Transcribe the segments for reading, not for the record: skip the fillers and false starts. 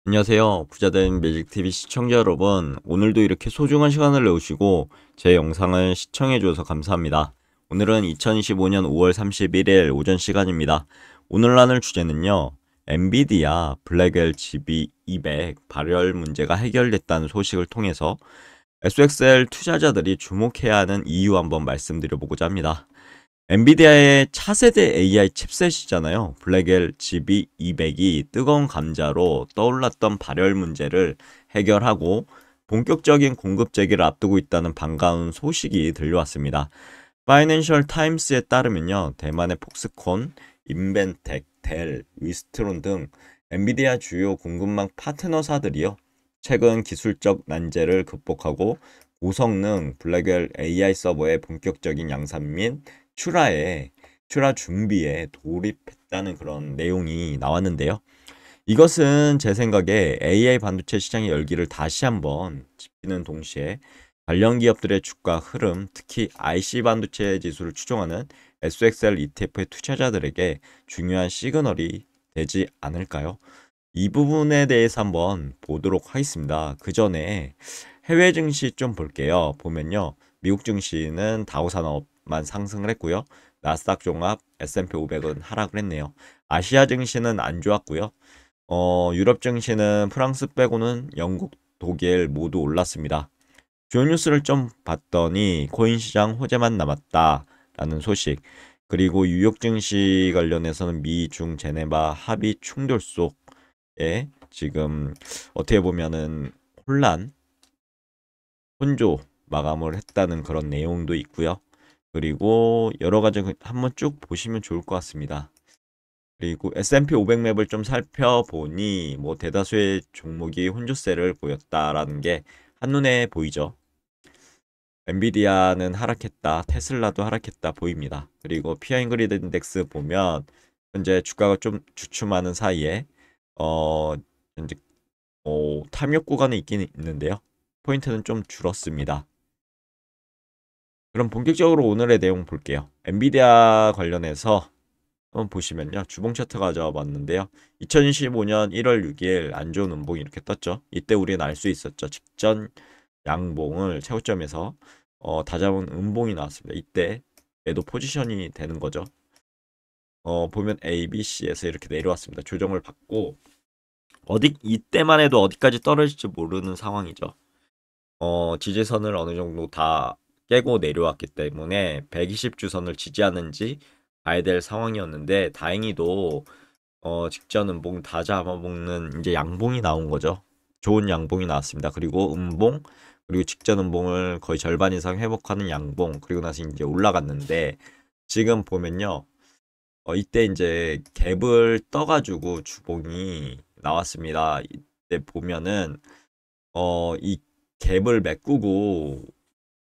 안녕하세요. 부자된 매직TV 시청자 여러분. 오늘도 이렇게 소중한 시간을 내오시고 제 영상을 시청해 주셔서 감사합니다. 오늘은 2025년 5월 31일 오전 시간입니다. 오늘 나눌 주제는요. 엔비디아 블랙웰 GB200 발열 문제가 해결됐다는 소식을 통해서 SXL 투자자들이 주목해야 하는 이유 한번 말씀드려보고자 합니다. 엔비디아의 차세대 AI 칩셋이잖아요. 블랙웰 GB200이 뜨거운 감자로 떠올랐던 발열 문제를 해결하고 본격적인 공급 재개를 앞두고 있다는 반가운 소식이 들려왔습니다. 파이낸셜 타임스에 따르면요. 대만의 폭스콘, 인벤텍, 델, 위스트론 등 엔비디아 주요 공급망 파트너사들이요. 최근 기술적 난제를 극복하고 고성능 블랙웰 AI 서버의 본격적인 양산 및 출하 준비에 돌입했다는 그런 내용이 나왔는데요. 이것은 제 생각에 AI 반도체 시장의 열기를 다시 한번 지피는 동시에 관련 기업들의 주가 흐름, 특히 IC 반도체 지수를 추종하는 SXL ETF의 투자자들에게 중요한 시그널이 되지 않을까요? 이 부분에 대해서 한번 보도록 하겠습니다. 그 전에 해외 증시 좀 볼게요. 보면요. 미국 증시는 다우산업만 상승을 했고요. 나스닥 종합, S&P 500은 하락을 했네요. 아시아 증시는 안 좋았고요. 유럽 증시는 프랑스 빼고는 영국, 독일 모두 올랐습니다. 주요 뉴스를 좀 봤더니 코인 시장 호재만 남았다라는 소식. 그리고 뉴욕 증시 관련해서는 미, 중, 제네바 합의 충돌 속에 지금 어떻게 보면은 혼조 마감을 했다는 그런 내용도 있고요. 그리고 여러 가지 한번 쭉 보시면 좋을 것 같습니다. 그리고 S&P 500 맵을 좀 살펴보니 뭐 대다수의 종목이 혼조세를 보였다라는 게 한눈에 보이죠. 엔비디아는 하락했다, 테슬라도 하락했다 보입니다. 그리고 피어인그리드 인덱스 보면 현재 주가가 좀 주춤하는 사이에 현재 탐욕 구간에 있긴 있는데요. 포인트는 좀 줄었습니다. 그럼 본격적으로 오늘의 내용 볼게요. 엔비디아 관련해서 한번 보시면요. 주봉 차트 가져와 봤는데요. 2025년 1월 6일 안 좋은 음봉이 이렇게 떴죠. 이때 우리는 알 수 있었죠. 직전 양봉을 최고점에서 다잡은 음봉이 나왔습니다. 이때 매도 포지션이 되는 거죠. 보면 A, B, C에서 이렇게 내려왔습니다. 조정을 받고 이때만 해도 어디까지 떨어질지 모르는 상황이죠. 지지선을 어느 정도 다 깨고 내려왔기 때문에 120주선을 지지하는지 봐야 될 상황이었는데 다행히도 직전 음봉 다 잡아먹는 이제 양봉이 나온 거죠. 좋은 양봉이 나왔습니다. 그리고 음봉 그리고 직전 음봉을 거의 절반 이상 회복하는 양봉 그리고 나서 이제 올라갔는데 지금 보면요. 이때 이제 갭을 떠가지고 주봉이 나왔습니다. 이때 보면은 이 갭을 메꾸고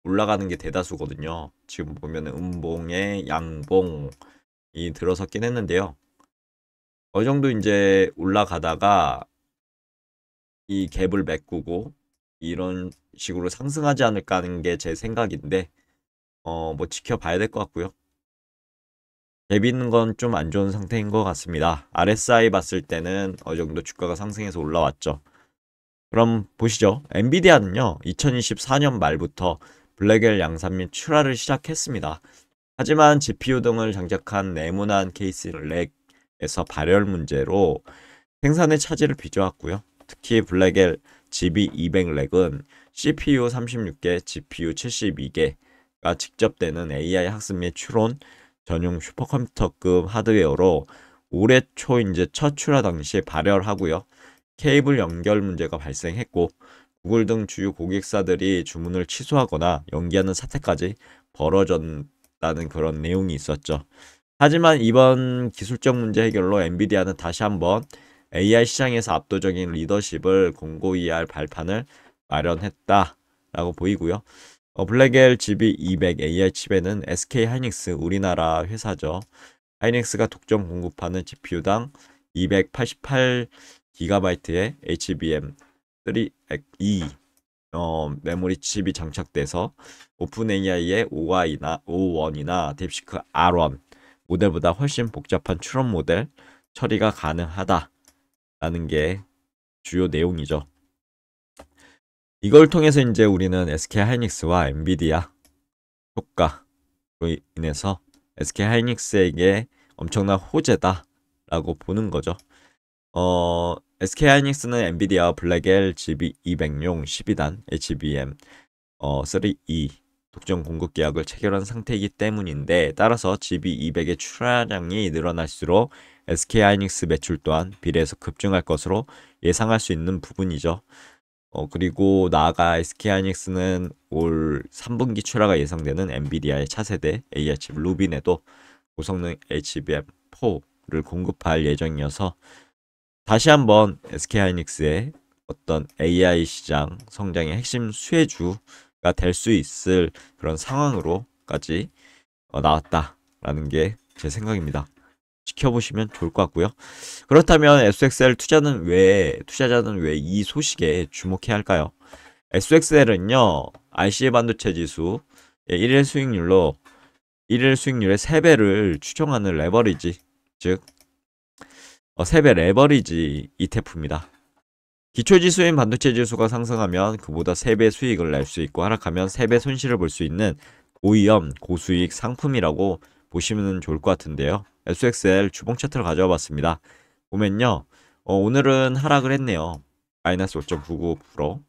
올라가는 게 대다수거든요. 지금 보면은 음봉에 양봉이 들어섰긴 했는데요. 어느 정도 이제 올라가다가 이 갭을 메꾸고 이런 식으로 상승하지 않을까 하는 게 제 생각인데 뭐 지켜봐야 될 것 같고요. 갭 있는 건 좀 안 좋은 상태인 것 같습니다. RSI 봤을 때는 어느 정도 주가가 상승해서 올라왔죠. 그럼 보시죠. 엔비디아는요. 2024년 말부터 블랙웰 양산 및 출하를 시작했습니다. 하지만 GPU 등을 장착한 네모난 케이스 렉에서 발열 문제로 생산의 차질을 빚어왔고요. 특히 블랙웰 GB200 렉은 CPU 36개, GPU 72개가 직접되는 AI 학습 및 추론 전용 슈퍼컴퓨터급 하드웨어로 올해 초 이제 첫 출하 당시에 발열하고요. 케이블 연결 문제가 발생했고 구글 등 주요 고객사들이 주문을 취소하거나 연기하는 사태까지 벌어졌다는 그런 내용이 있었죠. 하지만 이번 기술적 문제 해결로 엔비디아는 다시 한번 AI 시장에서 압도적인 리더십을 공고히 할 발판을 마련했다라고 보이고요. 블랙웰 GB200 AI 칩에는 SK 하이닉스 우리나라 회사죠. 하이닉스가 독점 공급하는 GPU당 288GB의 HBM3E 메모리 칩이 장착돼서 오픈 AI의 O1이나 딥시크 R1 모델보다 훨씬 복잡한 추론 모델 처리가 가능하다라는 게 주요 내용이죠. 이걸 통해서 이제 우리는 SK 하이닉스와 엔비디아 효과로 인해서 SK 하이닉스에게 엄청난 호재다라고 보는 거죠. SK 하이닉스는 엔비디아 블랙엘 GB200용 12단 HBM 3E 독점 공급 계약을 체결한 상태이기 때문인데, 따라서 GB200의 출하량이 늘어날수록 SK 하이닉스 매출 또한 비례해서 급증할 것으로 예상할 수 있는 부분이죠. 그리고 나아가 SK 하이닉스는 올 3분기 출하가 예상되는 엔비디아의 차세대 AI 칩 루빈에도 고성능 HBM4를 공급할 예정이어서 다시 한번 SK 하이닉스의 어떤 AI 시장 성장의 핵심 수혜주가 될 수 있을 그런 상황으로까지 나왔다라는 게 제 생각입니다. 지켜보시면 좋을 것 같고요. 그렇다면 SXL 투자자는 왜 이 소식에 주목해야 할까요? SXL은요, IC 반도체 지수 1일 수익률의 3배를 추정하는 레버리지, 즉 3배 레버리지 ETF입니다. 기초지수인 반도체 지수가 상승하면 그보다 3배 수익을 낼 수 있고, 하락하면 3배 손실을 볼 수 있는 고위험, 고수익 상품이라고 보시면 좋을 것 같은데요. SXL 주봉 차트를 가져와 봤습니다. 보면요, 오늘은 하락을 했네요. 마이너스 5.99%.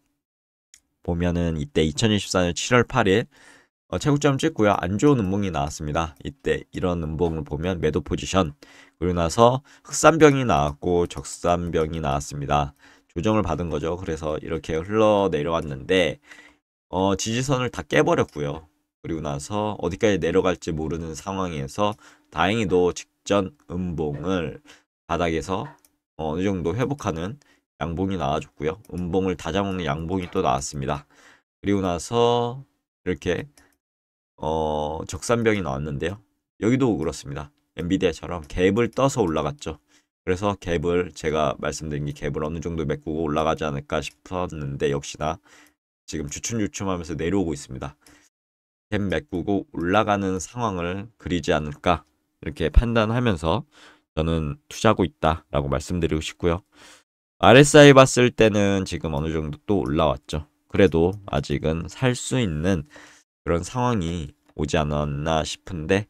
보면은 이때 2024년 7월 8일 최고점 찍고요. 안 좋은 음봉이 나왔습니다. 이때 이런 음봉을 보면 매도 포지션, 그리고 나서 흑산병이 나왔고 적산병이 나왔습니다. 조정을 받은 거죠. 그래서 이렇게 흘러 내려왔는데 지지선을 다 깨버렸고요. 그리고 나서 어디까지 내려갈지 모르는 상황에서 다행히도 직전 음봉을 바닥에서 어느 정도 회복하는 양봉이 나와줬고요. 음봉을 다 잡는 양봉이 또 나왔습니다. 그리고 나서 이렇게 적산병이 나왔는데요. 여기도 그렇습니다. 엔비디아처럼 갭을 떠서 올라갔죠. 그래서 갭을, 제가 말씀드린 게 갭을 어느 정도 메꾸고 올라가지 않을까 싶었는데, 역시나 지금 주춤주춤하면서 내려오고 있습니다. 갭 메꾸고 올라가는 상황을 그리지 않을까 이렇게 판단하면서 저는 투자하고 있다라고 말씀드리고 싶고요. RSI 봤을 때는 지금 어느 정도 또 올라왔죠. 그래도 아직은 살 수 있는 그런 상황이 오지 않았나 싶은데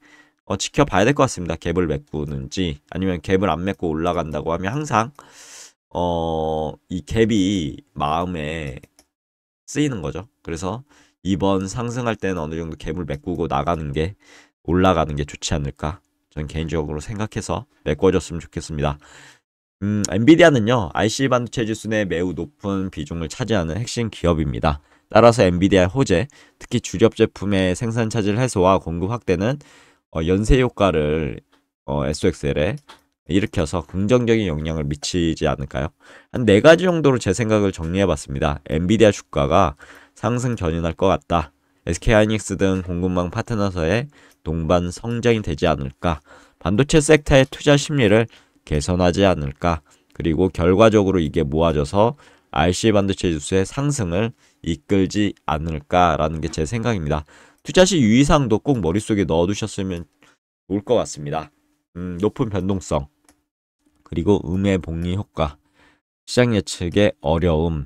지켜봐야 될 것 같습니다. 갭을 메꾸는지 아니면 갭을 안 메고 올라간다고 하면 항상 이 갭이 마음에 쓰이는 거죠. 그래서 이번 상승할 때는 어느 정도 갭을 메꾸고 나가는 게, 올라가는 게 좋지 않을까 저는 개인적으로 생각해서 메꿔줬으면 좋겠습니다. 엔비디아는요, IC 반도체 지수 내 매우 높은 비중을 차지하는 핵심 기업입니다. 따라서 엔비디아의 호재, 특히 주력 제품의 생산 차질 해소와 공급 확대는 연쇄 효과를 SXL에 일으켜서 긍정적인 영향을 미치지 않을까요? 한 4가지 정도로 제 생각을 정리해봤습니다. 엔비디아 주가가 상승 전인할 것 같다. SK하이닉스 등 공급망 파트너사의 동반 성장이 되지 않을까. 반도체 섹터의 투자 심리를 개선하지 않을까. 그리고 결과적으로 이게 모아져서 RC 반도체 지수의 상승을 이끌지 않을까라는 게 제 생각입니다. 투자 시 유의사항도 꼭 머릿속에 넣어두셨으면 좋을 것 같습니다. 높은 변동성, 그리고 음의 복리 효과, 시장 예측의 어려움.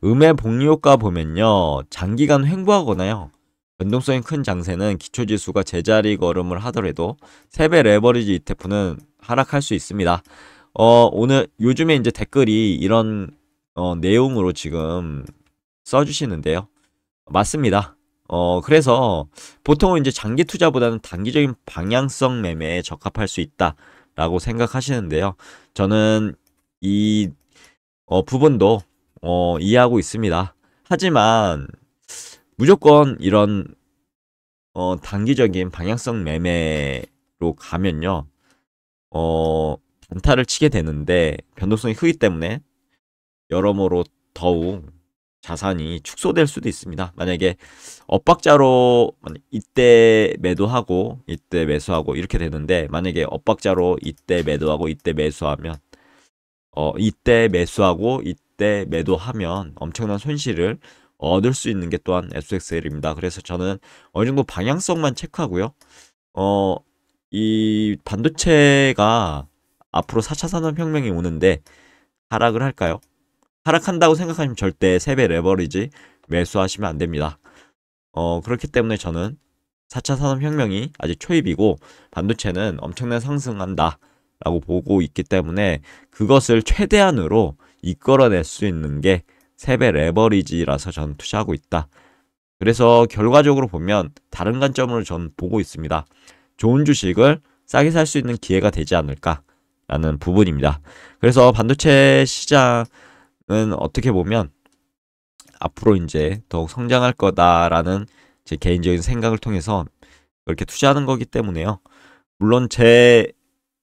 음의 복리 효과 보면요, 장기간 횡보하거나요, 변동성이 큰 장세는 기초지수가 제자리 걸음을 하더라도 3배 레버리지 ETF는 하락할 수 있습니다. 오늘 요즘에 이제 댓글이 이런 내용으로 지금 써주시는데요. 맞습니다. 그래서 보통은 이제 장기 투자보다는 단기적인 방향성 매매에 적합할 수 있다라고 생각하시는데요. 저는 이 부분도 이해하고 있습니다. 하지만 무조건 이런 단기적인 방향성 매매로 가면요, 단타를 치게 되는데 변동성이 크기 때문에 여러모로 더욱 자산이 축소될 수도 있습니다. 만약에 엇박자로 이때 매도하고 이때 매수하고 이렇게 되는데, 만약에 엇박자로 이때 매도하고 이때 매수하면 이때 매수하고 이때 매도하면 엄청난 손실을 얻을 수 있는 게 또한 SXL입니다. 그래서 저는 어느 정도 방향성만 체크하고요. 이 반도체가 앞으로 4차 산업혁명이 오는데 하락을 할까요? 하락한다고 생각하시면 절대 3배 레버리지 매수하시면 안 됩니다. 그렇기 때문에 저는 4차 산업혁명이 아직 초입이고 반도체는 엄청나게 상승한다 라고 보고 있기 때문에 그것을 최대한으로 이끌어낼 수 있는 게 3배 레버리지라서 저는 투자하고 있다. 그래서 결과적으로 보면 다른 관점으로 저는 보고 있습니다. 좋은 주식을 싸게 살 수 있는 기회가 되지 않을까라는 부분입니다. 그래서 반도체 시장은 어떻게 보면 앞으로 이제 더욱 성장할 거다라는 제 개인적인 생각을 통해서 그렇게 투자하는 거기 때문에요. 물론 제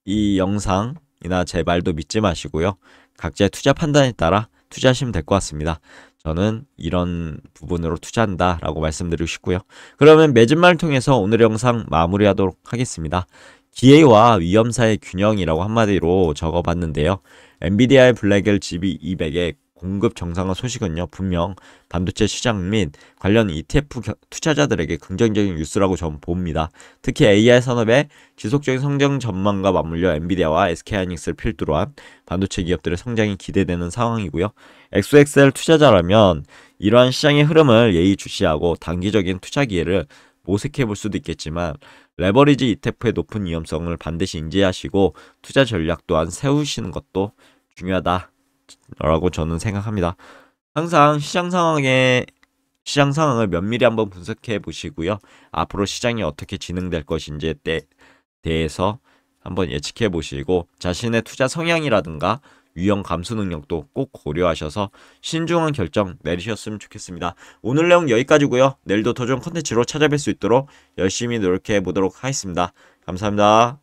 이 영상이나 제 말도 믿지 마시고요. 각자의 투자 판단에 따라 투자하시면 될 것 같습니다. 저는 이런 부분으로 투자한다라고 말씀드리고 싶고요. 그러면 맺은말을 통해서 오늘의 영상 마무리하도록 하겠습니다. 기회와 위험사의 균형이라고 한마디로 적어봤는데요. 엔비디아의 블랙엘 GB200의 공급 정상화 소식은요, 분명 반도체 시장 및 관련 ETF 투자자들에게 긍정적인 뉴스라고 저는 봅니다. 특히 AI 산업의 지속적인 성장 전망과 맞물려 엔비디아와 SK하이닉스를 필두로 한 반도체 기업들의 성장이 기대되는 상황이고요. XXL 투자자라면 이러한 시장의 흐름을 예의주시하고 단기적인 투자 기회를 모색해 볼 수도 있겠지만 레버리지 ETF의 높은 위험성을 반드시 인지하시고 투자 전략 또한 세우시는 것도 중요하다 라고 저는 생각합니다. 항상 시장 상황을 면밀히 한번 분석해 보시고요. 앞으로 시장이 어떻게 진행될 것인지에 대해서 한번 예측해 보시고 자신의 투자 성향이라든가 위험 감수 능력도 꼭 고려하셔서 신중한 결정 내리셨으면 좋겠습니다. 오늘 내용 여기까지고요. 내일도 더 좋은 컨텐츠로 찾아뵐 수 있도록 열심히 노력해 보도록 하겠습니다. 감사합니다.